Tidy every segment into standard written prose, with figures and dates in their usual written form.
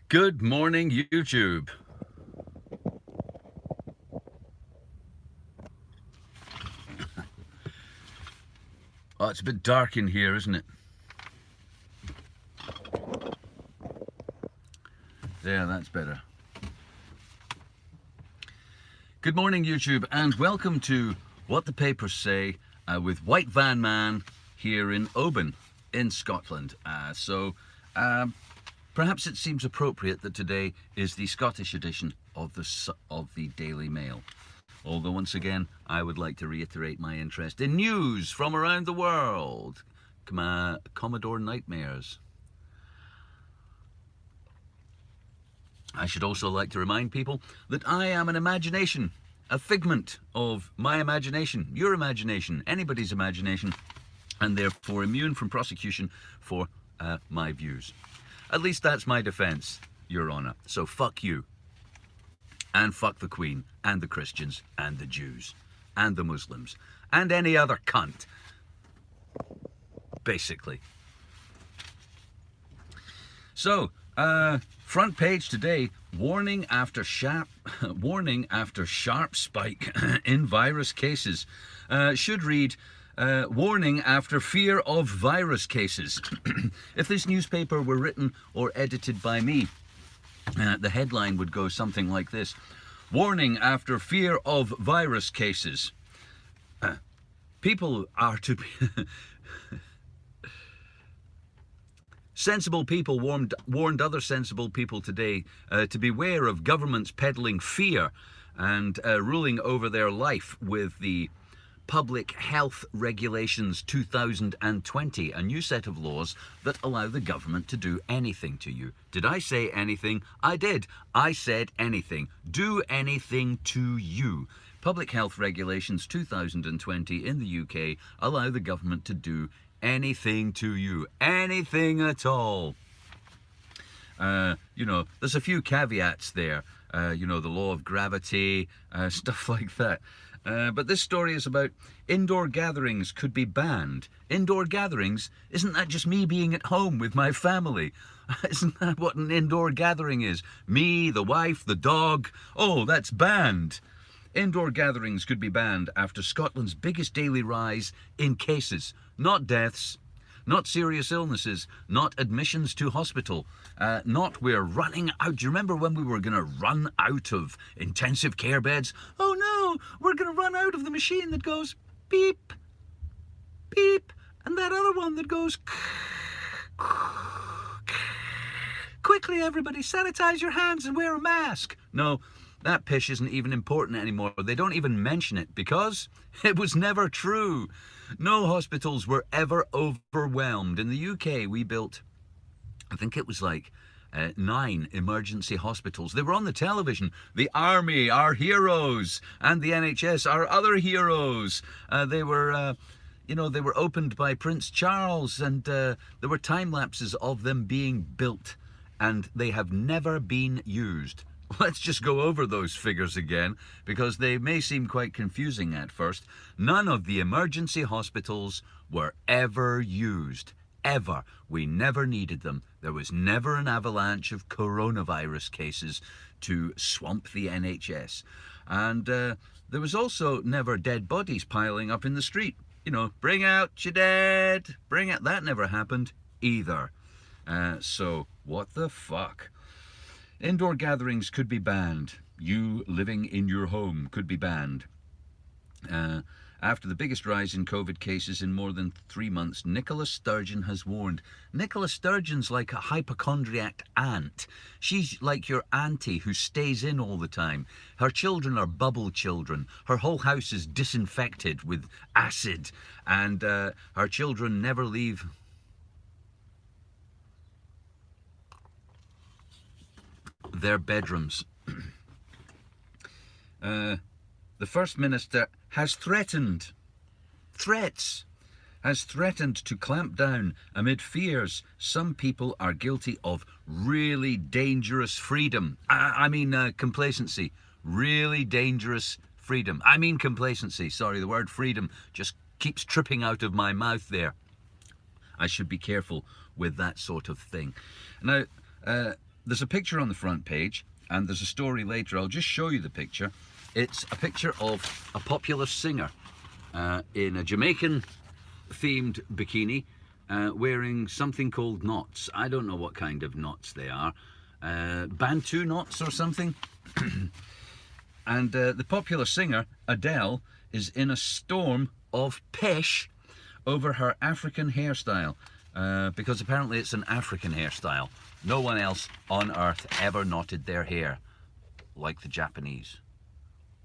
Good morning, YouTube. Oh, it's a bit dark in here, isn't it? There, that's better. Good morning, YouTube, and welcome to What the Papers Say with White Van Man here in Oban, in Scotland. Perhaps it seems appropriate that today is the Scottish edition of the Daily Mail. Although, once again, I would like to reiterate my interest in news from around the world. Commodore Nightmares. I should also like to remind people that I am an imagination, a figment of my imagination, your imagination, anybody's imagination, and therefore immune from prosecution for my views. At least that's my defence, Your Honour. So fuck you. And fuck the Queen, and the Christians, and the Jews, and the Muslims, and any other cunt. Basically. So, front page today, warning after sharp spike in virus cases. Should read, warning after fear of virus cases. If this newspaper were written or edited by me, the headline would go something like this: warning after fear of virus cases. People are to be... Sensible people warned other sensible people today to beware of governments peddling fear and ruling over their life with the Public Health Regulations 2020, a new set of laws that allow the government to do anything to you. Did I say anything? I did. I said anything. Do anything to you. Public Health Regulations 2020 in the UK allow the government to do anything to you. Anything at all. There's a few caveats there. The law of gravity, stuff like that. But this story is about indoor gatherings could be banned. Indoor gatherings? Isn't that just me being at home with my family? Isn't that what an indoor gathering is? Me, the wife, the dog. Oh, that's banned. Indoor gatherings could be banned after Scotland's biggest daily rise in cases. Not deaths, not serious illnesses, not admissions to hospital, not we're running out. Do you remember when we were going to run out of intensive care beds? Oh no, we're going to run out of the machine that goes beep, beep, and that other one that goes... Quickly, everybody, sanitize your hands and wear a mask. No, that pish isn't even important anymore. They don't even mention it because it was never true. No hospitals were ever overwhelmed. In the UK, we built, I think it was like 9 emergency hospitals. They were on the television. The army, our heroes, and the NHS, our other heroes. They were opened by Prince Charles, and there were time lapses of them being built, and they have never been used. Let's just go over those figures again, because they may seem quite confusing at first. None of the emergency hospitals were ever used. Ever. We never needed them. There was never an avalanche of coronavirus cases to swamp the NHS. And there was also never dead bodies piling up in the street. Bring out your dead. Bring out. That never happened either. So, what the fuck? Indoor gatherings could be banned. You living in your home could be banned. After the biggest rise in COVID cases in more than 3 months, Nicola Sturgeon has warned. Nicola Sturgeon's like a hypochondriac aunt. She's like your auntie who stays in all the time. Her children are bubble children. Her whole house is disinfected with acid, and her children never leave their bedrooms. The First Minister has threatened to clamp down amid fears some people are guilty of really dangerous freedom. Complacency. Really dangerous freedom. Complacency. Sorry, the word freedom just keeps tripping out of my mouth there. I should be careful with that sort of thing. Now, there's a picture on the front page, and there's a story later. I'll just show you the picture. It's a picture of a popular singer in a Jamaican-themed bikini, wearing something called knots. I don't know what kind of knots they are. Bantu knots or something. And the popular singer, Adele, is in a storm of pish over her African hairstyle. Because apparently it's an African hairstyle. No one else on earth ever knotted their hair like the Japanese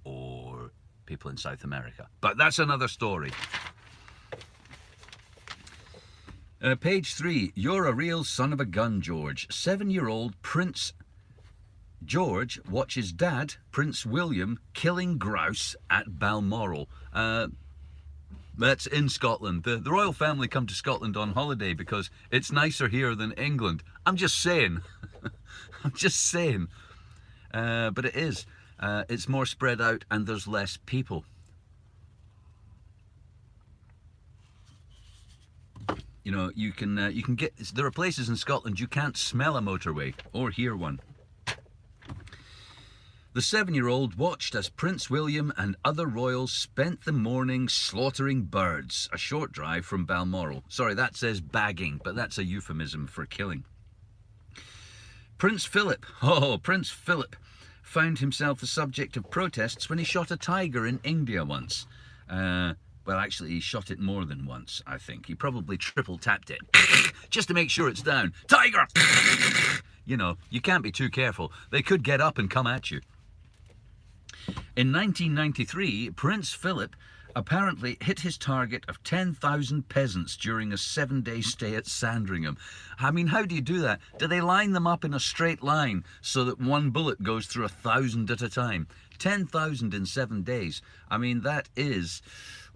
or people in South America. But that's another story. Page 3, you're a real son of a gun, George. 7-year-old Prince George watches dad, Prince William, killing grouse at Balmoral. That's in Scotland. The royal family come to Scotland on holiday because it's nicer here than England. I'm just saying. I'm just saying. But it is. It's more spread out and there's less people. You know, you can get. There are places in Scotland you can't smell a motorway or hear one. The 7-year-old watched as Prince William and other royals spent the morning slaughtering birds, a short drive from Balmoral. Sorry, that says bagging, but that's a euphemism for killing. Prince Philip found himself the subject of protests when he shot a tiger in India once. Well, actually, he shot it more than once, I think. He probably triple tapped it, just to make sure it's down. Tiger! You know, you can't be too careful. They could get up and come at you. In 1993, Prince Philip apparently hit his target of 10,000 peasants during a 7-day stay at Sandringham. I mean, how do you do that? Do they line them up in a straight line so that one bullet goes through 1,000 at a time? 10,000 in 7 days. I mean, that is...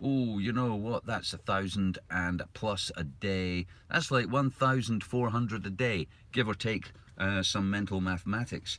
Oh, you know what? That's 1,000 and plus a day. That's like 1,400 a day, give or take some mental mathematics.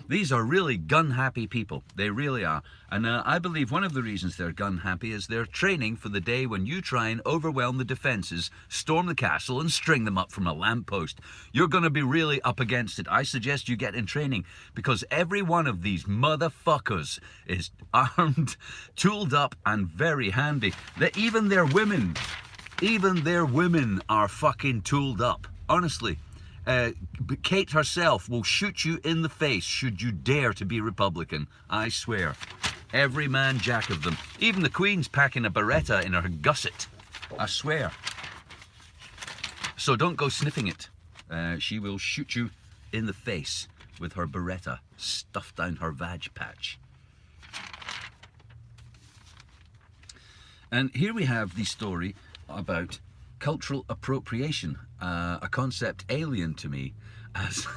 These are really gun-happy people. They really are. And I believe one of the reasons they're gun-happy is they're training for the day when you try and overwhelm the defences, storm the castle and string them up from a lamppost. You're going to be really up against it. I suggest you get in training because every one of these motherfuckers is armed, tooled up and very handy. Even their women are fucking tooled up. Honestly. Kate herself will shoot you in the face should you dare to be Republican. I swear. Every man jack of them. Even the Queen's packing a Beretta in her gusset. I swear. So don't go sniffing it. She will shoot you in the face with her Beretta stuffed down her vag patch. And here we have the story about cultural appropriation, a concept alien to me, as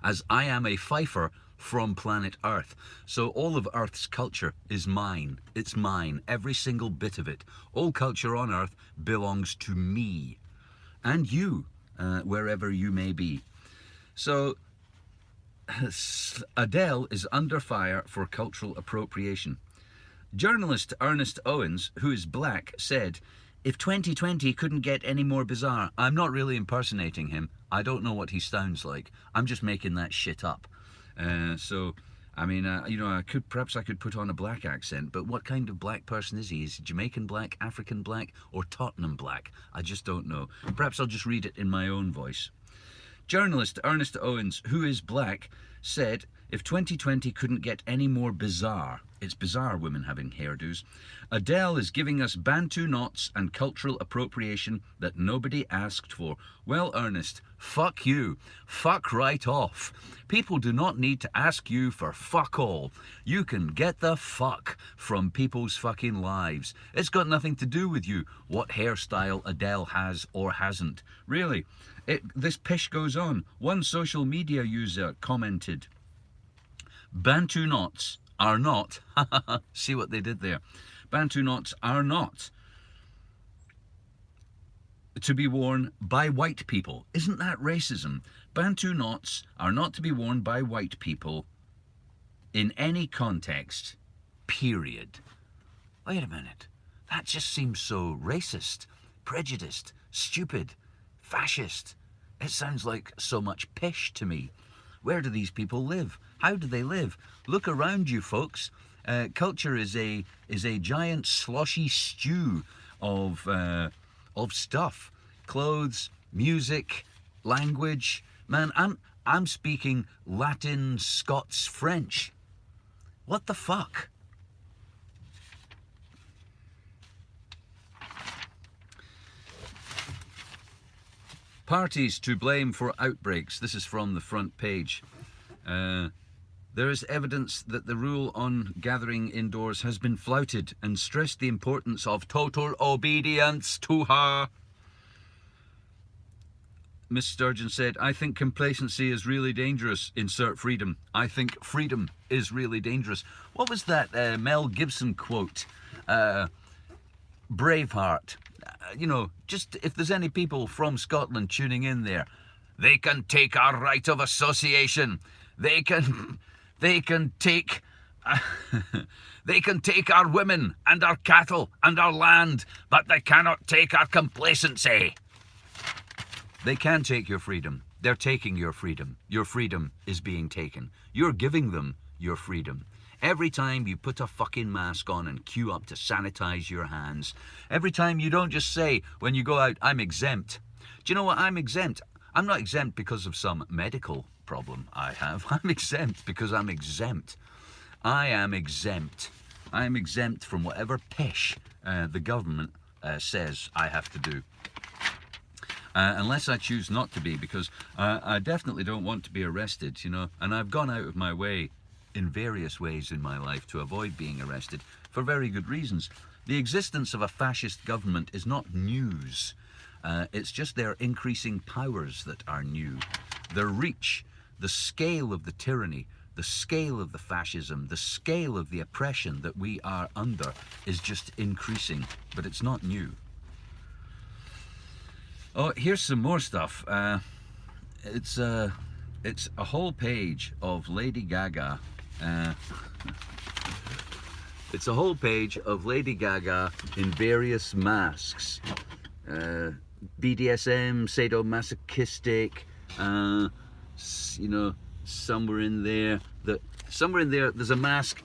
as I am a fifer from planet Earth. So all of Earth's culture is mine. It's mine, every single bit of it. All culture on Earth belongs to me and you, wherever you may be. So Adele is under fire for cultural appropriation. Journalist Ernest Owens, who is black, said, "If 2020 couldn't get any more bizarre..." I'm not really impersonating him. I don't know what he sounds like. I'm just making that shit up. So, I mean, you know, perhaps I could put on a black accent, but what kind of black person is he? Is he Jamaican black, African black, or Tottenham black? I just don't know. Perhaps I'll just read it in my own voice. Journalist Ernest Owens, who is black, said, "If 2020 couldn't get any more bizarre..." It's bizarre, women having hairdos. "Adele is giving us Bantu knots and cultural appropriation that nobody asked for." Well, Ernest, fuck you. Fuck right off. People do not need to ask you for fuck all. You can get the fuck from people's fucking lives. It's got nothing to do with you, what hairstyle Adele has or hasn't. Really, this pish goes on. One social media user commented, "Bantu knots are not..." See what they did there. "Bantu knots are not to be worn by white people." Isn't that racism? Bantu knots are not to be worn by white people in any context, period. Wait a minute. That just seems so racist, prejudiced, stupid, fascist. It sounds like so much pish to me. Where do these people live? How do they live? Look around you, folks. Culture is a giant sloshy stew of stuff, clothes, music, language. Man, I'm speaking Latin, Scots, French. What the fuck? Parties to blame for outbreaks. This is from the front page. There is evidence that the rule on gathering indoors has been flouted and stressed the importance of total obedience to her. Miss Sturgeon said, I think complacency is really dangerous. Insert freedom. I think freedom is really dangerous. What was that Mel Gibson quote? Braveheart. You know, just if there's any people from Scotland tuning in there, they can take our right of association. They can take they can take our women and our cattle and our land, but they cannot take our complacency. They can take your freedom. They're taking your freedom. Your freedom is being taken. You're giving them your freedom. Every time you put a fucking mask on and queue up to sanitize your hands, every time you don't just say when you go out, I'm exempt. Do you know what? I'm exempt. I'm not exempt because of some medical problem I have. I'm exempt because I'm exempt. I am exempt. I am exempt from whatever pish the government says I have to do. Unless I choose not to be, because I definitely don't want to be arrested, you know, and I've gone out of my way in various ways in my life to avoid being arrested for very good reasons. The existence of a fascist government is not news. It's just their increasing powers that are new. Their reach, the scale of the tyranny, the scale of the fascism, the scale of the oppression that we are under is just increasing, but it's not new. Oh, here's some more stuff. It's a whole page of Lady Gaga. It's a whole page of Lady Gaga in various masks. BDSM, sadomasochistic, you know, somewhere in there there's a mask.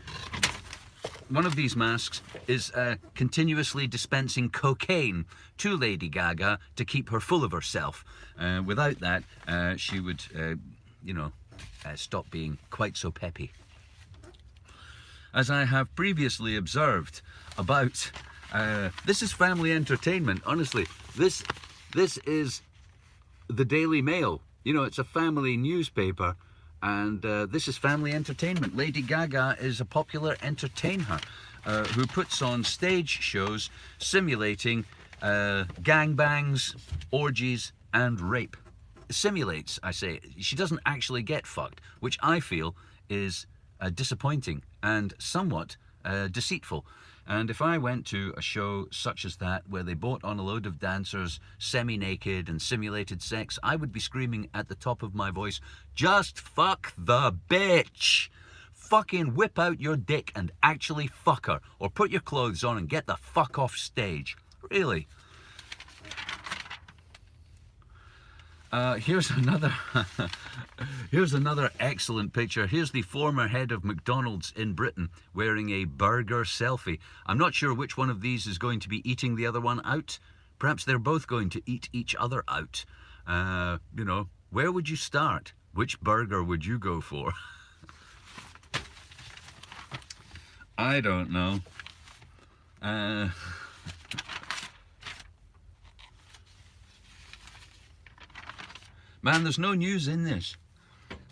One of these masks is continuously dispensing cocaine to Lady Gaga to keep her full of herself. Without that, she would, you know, stop being quite so peppy. As I have previously observed about, this is family entertainment, honestly. This is the Daily Mail. You know, it's a family newspaper, and this is family entertainment. Lady Gaga is a popular entertainer who puts on stage shows simulating gangbangs, orgies, and rape. Simulates, I say. She doesn't actually get fucked, which I feel is disappointing and somewhat deceitful. And if I went to a show such as that, where they brought on a load of dancers semi-naked and simulated sex, I would be screaming at the top of my voice, just fuck the bitch! Fucking whip out your dick and actually fuck her, or put your clothes on and get the fuck off stage. Really? Here's another excellent picture. Here's the former head of McDonald's in Britain wearing a burger selfie. I'm not sure which one of these is going to be eating the other one out. Perhaps they're both going to eat each other out. You know, where would you start? Which burger would you go for? I don't know. Man, there's no news in this.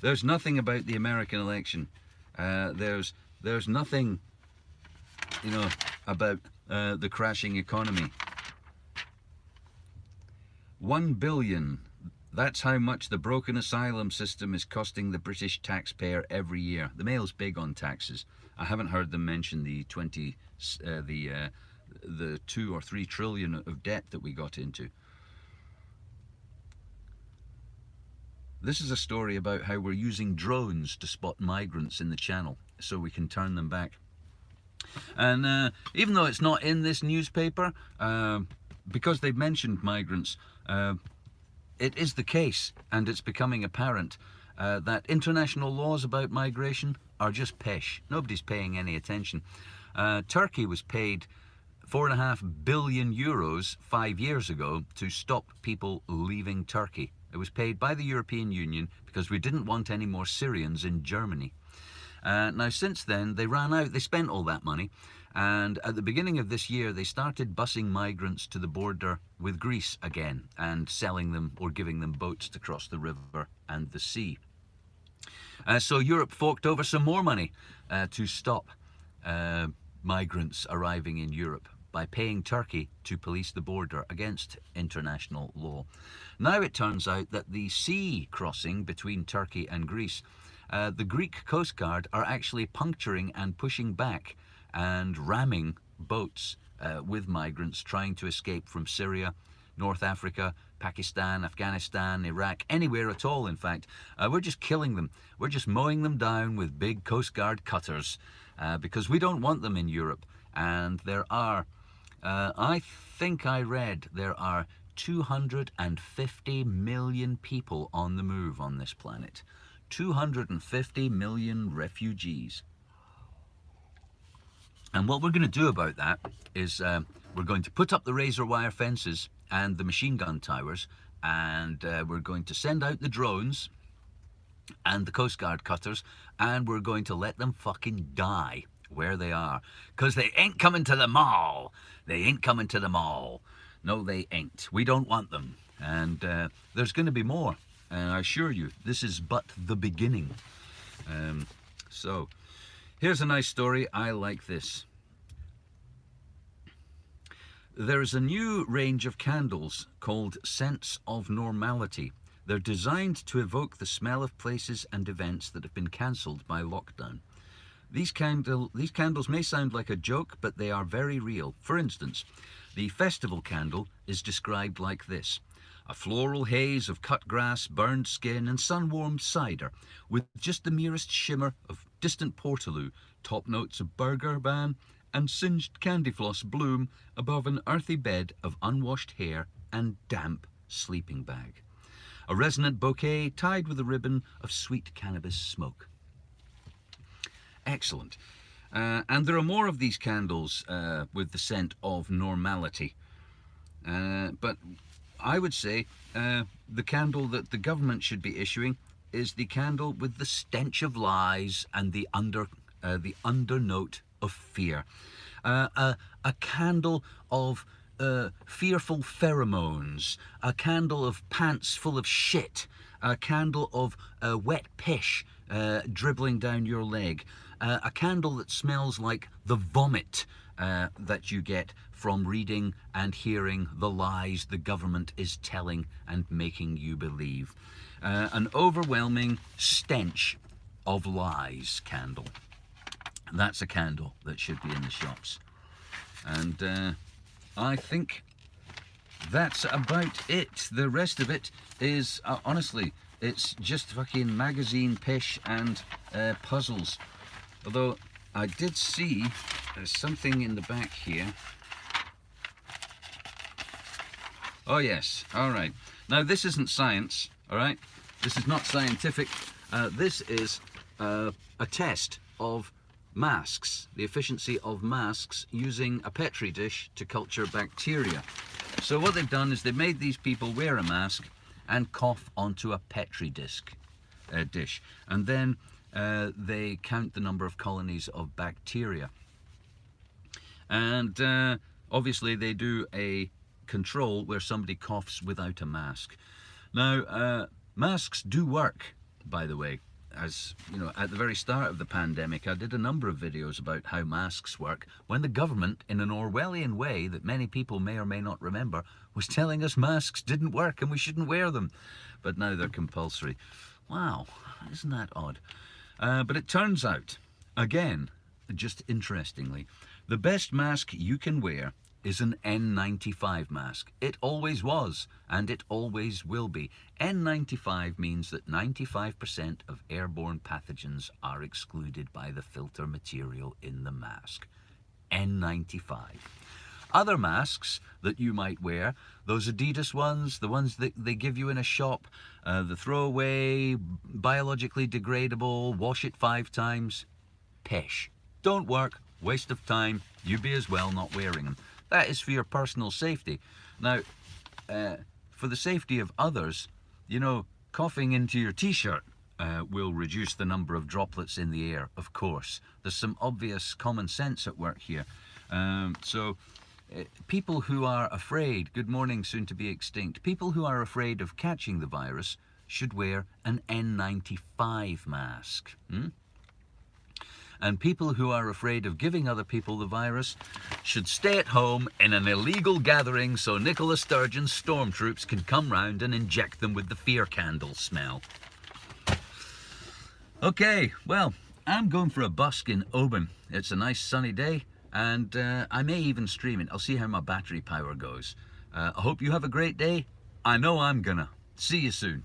There's nothing about the American election. There's nothing, you know, about the crashing economy. 1 billion. That's how much the broken asylum system is costing the British taxpayer every year. The Mail's big on taxes. I haven't heard them mention the 2 or 3 trillion of debt that we got into. This is a story about how we're using drones to spot migrants in the channel so we can turn them back. And even though it's not in this newspaper, because they've mentioned migrants, it is the case, and it's becoming apparent, that international laws about migration are just pish. Nobody's paying any attention. Turkey was paid €4.5 billion 5 years ago to stop people leaving Turkey. It was paid by the European Union because we didn't want any more Syrians in Germany. Now, since then, they ran out. They spent all that money. And at the beginning of this year, they started busing migrants to the border with Greece again and selling them or giving them boats to cross the river and the sea. So Europe forked over some more money to stop migrants arriving in Europe by paying Turkey to police the border against international law. Now it turns out that the sea crossing between Turkey and Greece, the Greek Coast Guard are actually puncturing and pushing back and ramming boats with migrants trying to escape from Syria, North Africa, Pakistan, Afghanistan, Iraq, anywhere at all, in fact. We're just killing them. We're just mowing them down with big Coast Guard cutters because we don't want them in Europe. And there are, I think I read, there are 250 million people on the move on this planet. 250 million refugees. And what we're going to do about that is we're going to put up the razor wire fences and the machine gun towers, and we're going to send out the drones and the Coast Guard cutters, and we're going to let them fucking die where they are, because they ain't coming to the mall. They ain't coming to the mall. No, they ain't. We don't want them. And there's going to be more. And I assure you, this is but the beginning. So here's a nice story. I like this. There is a new range of candles called Scents of Normality. They're designed to evoke the smell of places and events that have been cancelled by lockdown. These candles may sound like a joke, but they are very real. For instance, the festival candle is described like this: a floral haze of cut grass, burned skin and sun-warmed cider, with just the merest shimmer of distant Portaloo, top notes of burger ban and singed candy floss bloom above an earthy bed of unwashed hair and damp sleeping bag. A resonant bouquet tied with a ribbon of sweet cannabis smoke. Excellent. And there are more of these candles with the scent of normality. But I would say the candle that the government should be issuing is the candle with the stench of lies and the undernote of fear. A candle of fearful pheromones, a candle of pants full of shit, a candle of wet pish dribbling down your leg, a candle that smells like the vomit that you get from reading and hearing the lies the government is telling and making you believe. An overwhelming stench of lies candle. That's a candle that should be in the shops. And I think that's about it. The rest of it is, honestly, it's just fucking magazine pish and puzzles. Although I did see something in the back here. Oh yes, all right. Now this isn't science, all right? This is not scientific. This is a test of masks, the efficiency of masks using a petri dish to culture bacteria. So what they've done is they've made these people wear a mask and cough onto a petri dish, and then they count the number of colonies of bacteria. And obviously they do a control where somebody coughs without a mask. Now, masks do work, by the way. As you know, at the very start of the pandemic, I did a number of videos about how masks work when the government, in an Orwellian way that many people may or may not remember, was telling us masks didn't work and we shouldn't wear them. But now they're compulsory. Wow, isn't that odd? But it turns out, again, just interestingly, the best mask you can wear is an N95 mask. It always was, and it always will be. N95 means that 95% of airborne pathogens are excluded by the filter material in the mask. N95. Other masks that you might wear, those Adidas ones, the ones that they give you in a shop, the throwaway, biologically degradable, wash it 5 times, pish. Don't work, waste of time, you be as well not wearing them. That is for your personal safety. Now, for the safety of others, you know, coughing into your t-shirt will reduce the number of droplets in the air, of course. There's some obvious common sense at work here. People who are afraid, good morning, soon to be extinct, people who are afraid of catching the virus should wear an N95 mask. And people who are afraid of giving other people the virus should stay at home in an illegal gathering so Nicola Sturgeon's stormtroops can come round and inject them with the fear candle smell. Okay, well, I'm going for a busk in Oban. It's a nice sunny day, and I may even stream it. I'll see how my battery power goes. I hope you have a great day. I know I'm gonna. See you soon.